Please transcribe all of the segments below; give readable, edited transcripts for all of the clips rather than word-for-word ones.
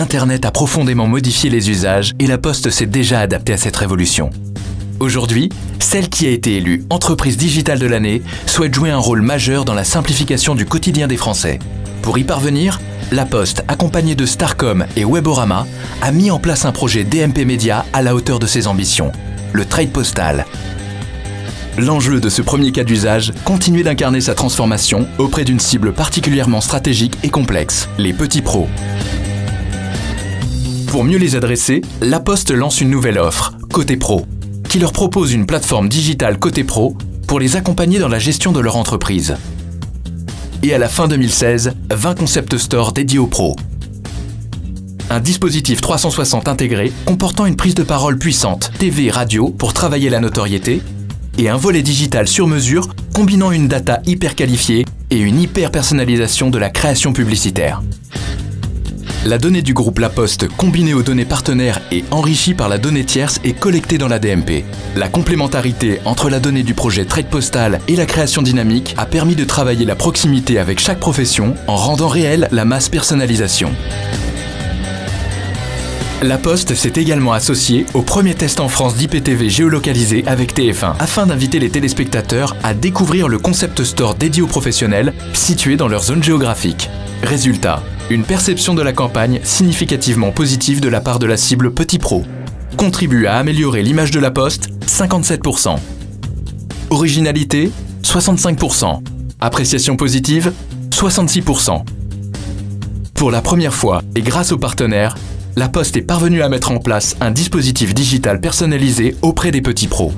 Internet a profondément modifié les usages et La Poste s'est déjà adaptée à cette révolution. Aujourd'hui, celle qui a été élue entreprise digitale de l'année souhaite jouer un rôle majeur dans la simplification du quotidien des Français. Pour y parvenir, La Poste, accompagnée de Starcom et Weborama, a mis en place un projet DMP Média à la hauteur de ses ambitions, le trade postal. L'enjeu de ce premier cas d'usage, continuer d'incarner sa transformation auprès d'une cible particulièrement stratégique et complexe, les petits pros. Pour mieux les adresser, La Poste lance une nouvelle offre, Côté Pro, qui leur propose une plateforme digitale Côté Pro pour les accompagner dans la gestion de leur entreprise. Et à la fin 2016, 20 concept stores dédiés aux pros. Un dispositif 360 intégré comportant une prise de parole puissante, TV et radio pour travailler la notoriété, et un volet digital sur mesure combinant une data hyper qualifiée et une hyper personnalisation de la création publicitaire. La donnée du groupe La Poste, combinée aux données partenaires et enrichie par la donnée tierce, est collectée dans la DMP. La complémentarité entre la donnée du projet Trade Postal et la création dynamique a permis de travailler la proximité avec chaque profession en rendant réelle la masse personnalisation. La Poste s'est également associée au premier test en France d'IPTV géolocalisé avec TF1 afin d'inviter les téléspectateurs à découvrir le concept store dédié aux professionnels situé dans leur zone géographique. Résultat, une perception de la campagne significativement positive de la part de la cible Petit Pro. Contribue à améliorer l'image de La Poste, 57%. Originalité, 65%. Appréciation positive, 66%. Pour la première fois et grâce aux partenaires, La Poste est parvenue à mettre en place un dispositif digital personnalisé auprès des petits pros.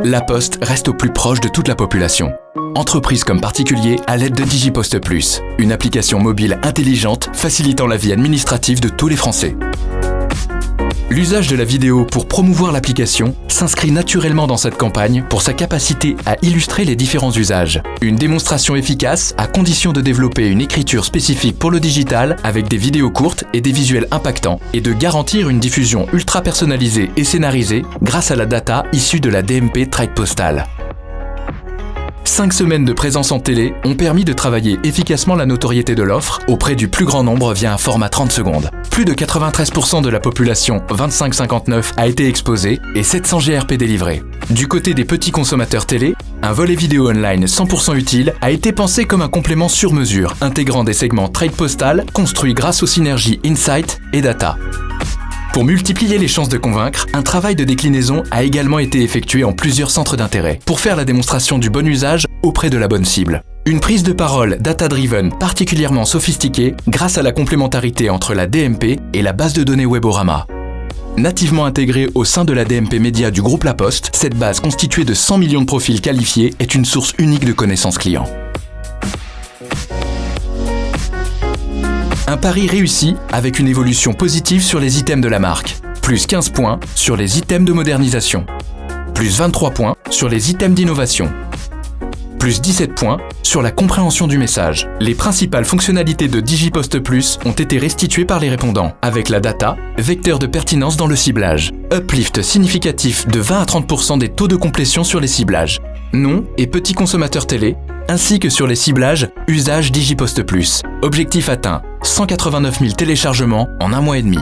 La Poste reste au plus proche de toute la population. Entreprises comme particuliers à l'aide de DigiPost Plus, une application mobile intelligente facilitant la vie administrative de tous les Français. L'usage de la vidéo pour promouvoir l'application s'inscrit naturellement dans cette campagne pour sa capacité à illustrer les différents usages. Une démonstration efficace à condition de développer une écriture spécifique pour le digital avec des vidéos courtes et des visuels impactants et de garantir une diffusion ultra personnalisée et scénarisée grâce à la data issue de la DMP Trade Postal. 5 semaines de présence en télé ont permis de travailler efficacement la notoriété de l'offre auprès du plus grand nombre via un format 30 secondes. Plus de 93% de la population 25-59 a été exposée et 700 GRP délivrés. Du côté des petits consommateurs télé, un volet vidéo online 100% utile a été pensé comme un complément sur mesure, intégrant des segments trade postal construits grâce aux synergies Insight et Data. Pour multiplier les chances de convaincre, un travail de déclinaison a également été effectué en plusieurs centres d'intérêt pour faire la démonstration du bon usage auprès de la bonne cible. Une prise de parole data-driven particulièrement sophistiquée grâce à la complémentarité entre la DMP et la base de données Weborama. Nativement intégrée au sein de la DMP Média du groupe La Poste, cette base constituée de 100 millions de profils qualifiés est une source unique de connaissances clients. Un pari réussi avec une évolution positive sur les items de la marque. Plus 15 points sur les items de modernisation. Plus 23 points sur les items d'innovation. Plus 17 points sur la compréhension du message. Les principales fonctionnalités de DigiPost Plus ont été restituées par les répondants, avec la data, vecteur de pertinence dans le ciblage. Uplift significatif de 20 à 30% des taux de complétion sur les ciblages. Non et petits consommateurs télé, ainsi que sur les ciblages usage DigiPost Plus. Objectif atteint, 189 000 téléchargements en un mois et demi.